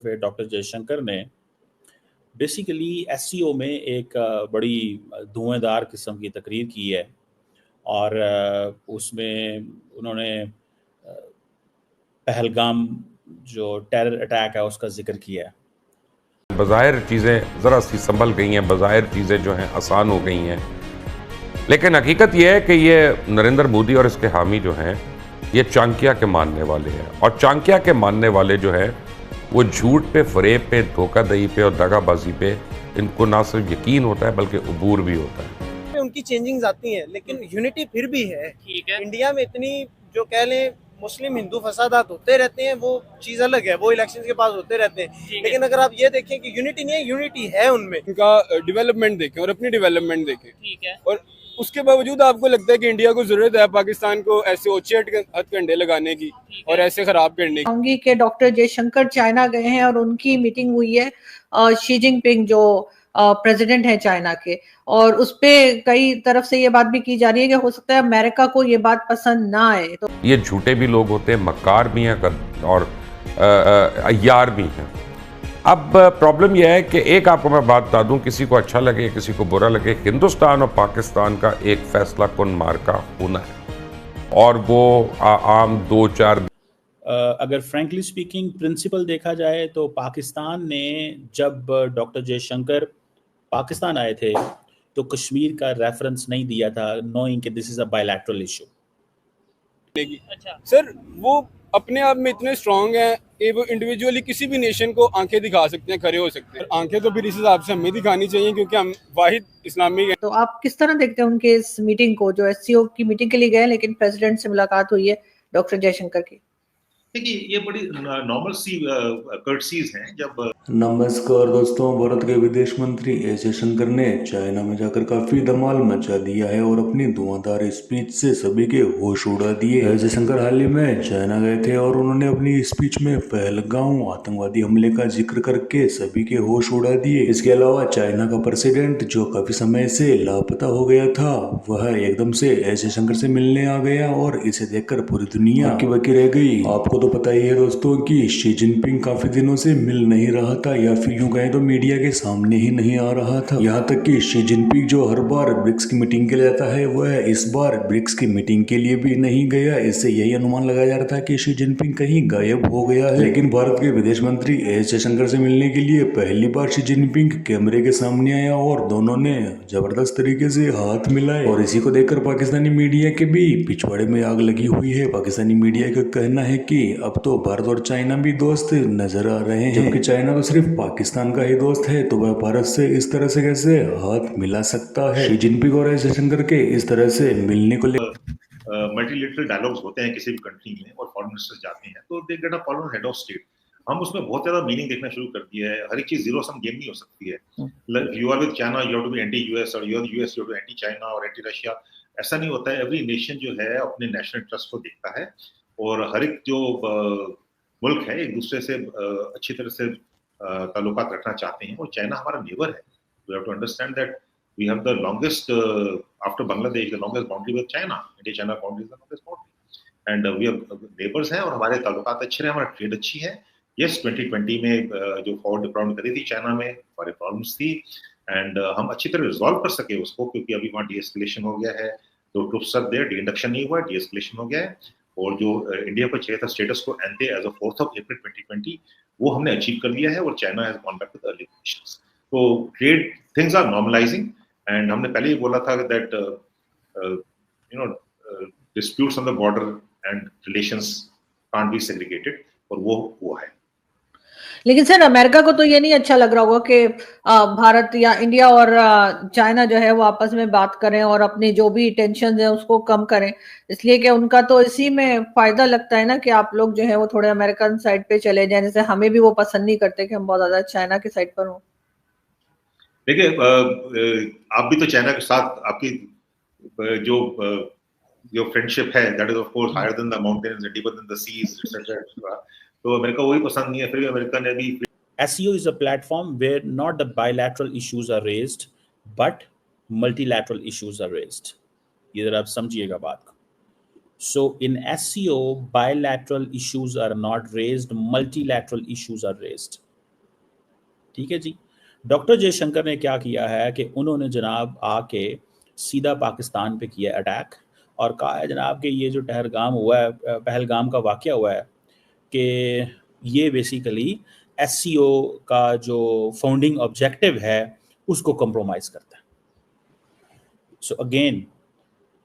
फिर डॉक्टर जयशंकर ने basically SCO में एक बड़ी धुआंधार किस्म की तकरीर की है और उसमें उन्होंने पहलगाम जो टेरर अटैक है उसका जिक्र किया है। बज़ाहिर चीज़ें ज़रा सी संभल गई हैं, बज़ाहिर चीज़ें जो हैं आसान हो गई हैं, लेकिन हकीकत यह है कि ये नरेंद्र मोदी और इसके हामी जो हैं ये चाणक्य के मानने वाले हैं, और चाणक्य के मानने वाले जो हैं वो झूठ पे, फरेब पे, धोखाधड़ी पे और दगाबाजी पे इनको ना सिर्फ यकीन होता है बल्कि उबूर भी होता है। उनकी चेंजिंग्स आती हैं लेकिन यूनिटी फिर भी है। ठीक है, इंडिया में इतनी जो कह लें मुस्लिम हिंदू फसादात होते रहते हैं, वो चीज अलग है, वो इलेक्शन के पास होते रहते हैं, लेकिन अगर आप ये देखें कि यूनिटी नहीं है, यूनिटी है उनमें। उनका डेवलपमेंट देखें और अपनी डेवलपमेंट देखें, ठीक है, और उसके बावजूद आपको लगता है कि इंडिया को जरूरत है पाकिस्तान को ऐसे ओछे हथकंडे लगाने की और ऐसे खराब करने की। के डॉक्टर जयशंकर चाइना गए हैं और उनकी मीटिंग हुई है शी जिनपिंग जो प्रेसिडेंट है चाइना के, और उस पे कई तरफ से ये बात भी की जा रही है कि हो सकता है अमेरिका को ये बात पसंद ना आए। तो ये झूठे भी लोग होते हैं, मक्कार भी हैं और अय्यार भी हैं। अब प्रॉब्लम यह है कि एक आपको मैं बात बता दूं, किसी को अच्छा लगे किसी को बुरा लगे, हिंदुस्तान और पाकिस्तान का एक फैसला कुन मार्का होना है और वो आम 2-4 अगर फ्रैंकली स्पीकिंग प्रिंसिपल देखा जाए तो पाकिस्तान ने जब डॉक्टर जयशंकर पाकिस्तान आए थे तो कश्मीर का रेफरेंस नहीं दिया था, नोइंग कि this is a bilateral issue. अच्छा सर, वो अपने आप में इतने स्ट्रांग हैं कि वो इंडिविजुअली किसी भी नेशन को आंखें दिखा सकते हैं, खड़े हो सकते हैं। आंखें तो फिर इस हिसाब से हमें दिखानी चाहिए क्योंकि हम वाहिद इस्लामिक हैं। तो आप किस तरह देखते हैं उनके इस मीटिंग को, जो एससीओ की मीटिंग के लिए गए लेकिन प्रेसिडेंट से मुलाकात हुई है डॉक्टर जयशंकर की? देखिए, ये बड़ी नॉर्मल सी कर्टसीज हैं जब। नमस्कार दोस्तों, भारत के विदेश मंत्री एस जयशंकर ने चाइना में जाकर काफी धमाल मचा दिया है और अपनी धुआंधार स्पीच से सभी के होश उड़ा दिए। एस जयशंकर हाल ही में चाइना गए थे और उन्होंने अपनी स्पीच में पहलगाम आतंकवादी हमले का जिक्र करके सभी के होश उड़ा दिए। इसके अलावा चाइना का प्रेसिडेंट जो काफी समय से लापता हो गया था, वह एकदम से एस जयशंकर से मिलने आ गया और इसे देखकर पूरी दुनिया हक्की बक्की रह गई। आपको तो पता ही है दोस्तों कि शी जिनपिंग काफी दिनों से मिल नहीं रहा था, या फिर यूं कहें तो मीडिया के सामने ही नहीं आ रहा था। यहाँ तक कि शी जिनपिंग जो हर बार ब्रिक्स की मीटिंग के लिए जाता है, वह इस बार ब्रिक्स की मीटिंग के लिए भी नहीं गया। इससे यही अनुमान लगाया जा रहा था कि शी जिनपिंग कहीं गायब हो गया है। लेकिन भारत के विदेश मंत्री एस जयशंकर से मिलने के लिए पहली बार शी जिनपिंग कैमरे के सामने आया और दोनों ने जबरदस्त तरीके से हाथ मिलाए, और इसी को देखकर पाकिस्तानी मीडिया के भी पिछवाड़े में आग लगी हुई है। पाकिस्तानी मीडिया का कहना है कि अब तो भारत और चाइना भी दोस्त नजर आ रहे हैं, जबकि चाइना तो सिर्फ पाकिस्तान का ही दोस्त है, तो वह भारत से इस तरह से कैसे हाथ मिला सकता है। शी जिनपिंग और एस जयशंकर के इस तरह से मिलने को मल्टीलेटरल डायलॉग्स होते हैं किसी भी कंट्री में और फॉरेन मिनिस्टर्स जाते हैं तो they get a foreign head of state. हम उसमें बहुत ज्यादा मीनिंग देखना शुरू कर दिया है। हर एक चीज जीरो सम गेम नहीं हो सकती है। You are with China, you have to be anti US, और you are US, you have to anti China और एंटी रशिया। ऐसा नहीं होता है। एवरी नेशन जो है अपने नेशनल इंटरेस्ट को देखता है और हर एक जो मुल्क है एक दूसरे से अच्छी तरह से ताल्लुकात रखना चाहते हैं। और चाइना हमारा नेबर है। We have to understand that we have the longest after Bangladesh the longest boundary with China. India China boundary is the longest boundary and we have neighbours हैं और हमारे ताल्लुकात अच्छे हैं, हमारी ट्रेड अच्छी है। यस, 2020 में जो फॉर्ड डिप्लॉयमेंट करी थी चाइना में, हमारे प्रॉब्लम्स थी एंड हम अच्छी तरह रिजॉल्व कर सके उसको, क्योंकि अभी वहाँ डी-एस्केलेशन हो गया है। तो ट्रुप्स आर देयर, डी-इंडक्शन नहीं हुआ, डी-एस्केलेशन हो गया है। और जो इंडिया को चाहिए था status quo ante as of 4th of April 2020, वो हमने अचीव कर लिया है और China has gone back to the early conditions. तो trade things are normalizing and हमने पहले ही बोला था that disputes on the border and relations can't be segregated, और वो हुआ है। लेकिन सर अमेरिका को तो ये नहीं अच्छा लग रहा होगा कि भारत या इंडिया और चाइना जो है वो आपस में बात करें और अपनी जो भी टेंशन है उसको कम करें, इसलिए कि उनका तो इसी में फायदा लगता है ना कि आप लोग जो है वो थोड़े अमेरिकन साइड पे चले जाएं। जैसे हमें भी वो पसंद नहीं करते कि हम बहुत ज्यादा चाइना की साइड पर हों। देखिए, आप भी तो चाइना के साथ आपकी जो फ्रेंडशिप है that is of course higher than the mountains, deeper than the seas, etcetera. तो अमेरिका वही पसंद नहीं है, फिर भी अमेरिका ने भी SEO is a platform where not the bilateral issues are raised, but multilateral issues are raised. ये जरा आप समझिएगा बात को। So in SEO, bilateral issues are not raised, multilateral issues are raised. ठीक है जी। डॉक्टर जयशंकर ने क्या किया है कि उन्होंने जनाब आके सीधा पाकिस्तान पे किया अटैक और कहा है जनाब कि ये जो पहलगाम का वाक़या हुआ है कि ये बेसिकली एससीओ का जो फाउंडिंग ऑब्जेक्टिव है उसको कंप्रोमाइज़ करता है।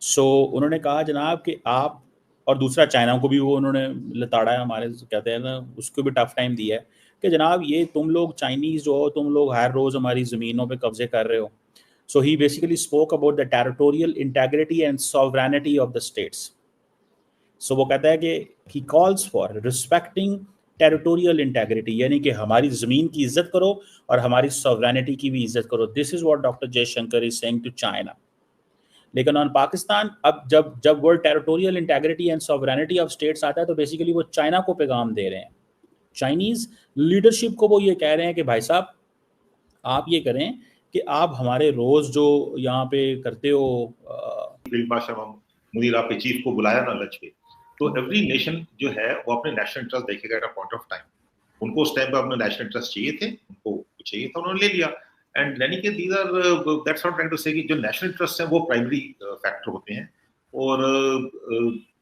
सो उन्होंने कहा जनाब कि आप, और दूसरा चाइना को भी वो उन्होंने लताड़ा है, हमारे कहते हैं ना, उसको भी टफ टाइम दिया है कि जनाब ये तुम लोग चाइनीज़ जो हो, तुम लोग हर रोज़ हमारी ज़मीनों पे कब्जे कर रहे हो। So he basically spoke about the territorial integrity and sovereignty of the states. So वो कहता है कि he calls for respecting territorial integrity, यानी कि हमारी ज़मीन की इज्जत करो और हमारी सॉवरेनिटी की भी इज्जत करो। This is what doctor Jaishankar is saying to China. लेकिन ऑन पाकिस्तान, अब जब world territorial integrity and sovereignty of states आता है तो बेसिकली वो चाइना को पैगाम दे रहे हैं, चाइनीज़ लीडरशिप को वो ये कह रहे हैं कि भाई साहब आप ये करें कि आप हमारे रोज़ जो यहाँ पे करते हो, फील्ड मार्शल मुनीर आपके चीफ को बुलाया ना लंच पे, तो एवरी नेशन जो है वो अपने नेशनल इंटरेस्ट देखेगा at a point of time. उनको उस टाइम पे अपने नेशनल इंटरेस्ट चाहिए थे, उनको चाहिए था, उन्होंने ले लिया। एंड यानी कि these are that's not trying to say कि जो नेशनल इंटरेस्ट है वो प्राइमरी फैक्टर होते हैं। और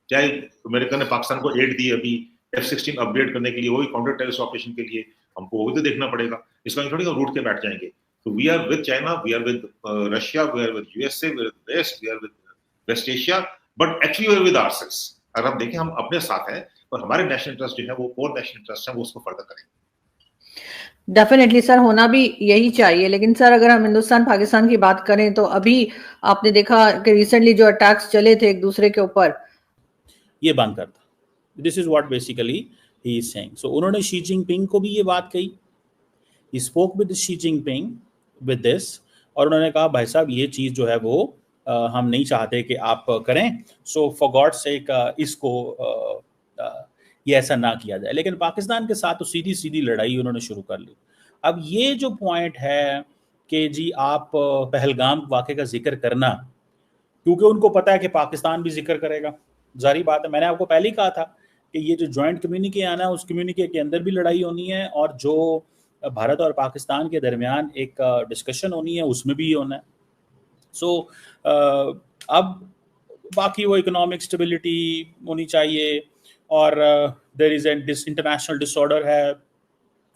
चाहे अमेरिका ने पाकिस्तान को एड दी अभी F-16 अपग्रेड करने के लिए, वो भी काउंटर टेररिस्ट ऑपरेशन के लिए, हमको वो भी तो देखना पड़ेगा। इसका थोड़ी रूट के बैठ जाएंगे। तो we are with China, we are with Russia, we are with USA, we are with West, we are with West Asia, but actually we are with ourselves. अगर हम देखें हम अपने साथ हैं और हमारे नेशनल इंटरेस्ट जो है वो कोर नेशनल इंटरेस्ट है, वो उसको फर्दर करेंगे। डेफिनेटली सर, होना भी यही चाहिए। लेकिन सर अगर हम हिंदुस्तान पाकिस्तान की बात करें तो अभी आपने देखा कि रिसेंटली जो अटैक्स चले थे एक दूसरे के ऊपर, ये बंद कर दो। This is what basically he is saying. So उन्होंने शी जिनपिंग को भी ये बात कही, he spoke with Xi Jinping with this, और उन्होंने कहा भाई साहब ये चीज़ जो है वो हम नहीं चाहते कि आप करें, सो फॉर गॉड सेक इसको ये ऐसा ना किया जाए। लेकिन पाकिस्तान के साथ तो सीधी सीधी लड़ाई उन्होंने शुरू कर ली। अब ये जो पॉइंट है कि जी आप पहलगाम वाक़े का जिक्र करना, क्योंकि उनको पता है कि पाकिस्तान भी जिक्र करेगा, जारी बात है। मैंने आपको पहले ही कहा था कि ये जो जॉइंट कम्युनिके आना है उस कम्युनिके के अंदर भी लड़ाई होनी है, और जो भारत और पाकिस्तान के दरमियान एक डिस्कशन होनी है उसमें भी होना है। सो अब बाकी वो इकोनॉमिक स्टेबिलिटी होनी चाहिए, और there is an international disorder है,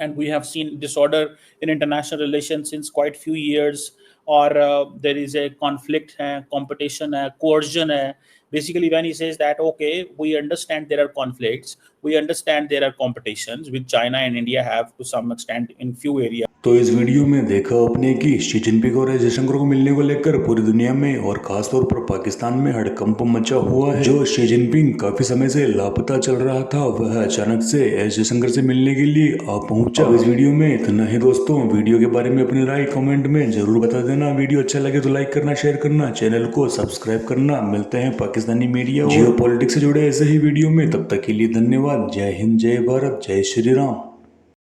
and we have seen disorder in international relation since quite few years, और देयर इज ए कॉन्फ्लिक्ट है, कंपटीशन है, कोर्जन है। Basically when he says that okay, we understand there are conflicts, we understand there are competitions with China and India have to some extent in few areas। तो इस video में देखा आपने कि Xi Jinping और जयशंकर को मिलने को लेकर पूरी दुनिया में और खासतौर पर पाकिस्तान में हड़कंप मचा हुआ है। जो शी जिनपिंग काफी समय से लापता चल रहा था, वह अचानक से एस जयशंकर से मिलने के लिए आ पहुंचा। इस वीडियो में इतना ही दोस्तों। वीडियो के बारे में अपनी राय कमेंट में जरूर बता देना। वीडियो अच्छा लगे तो लाइक करना, शेयर करना, चैनल को सब्सक्राइब करना। मिलते हैं पाकिस्तानी मीडिया जियोपॉलिटिक्स से जुड़े ऐसे ही वीडियो में। तब तक के लिए धन्यवाद। जय हिंद, जय भारत, जय श्री राम।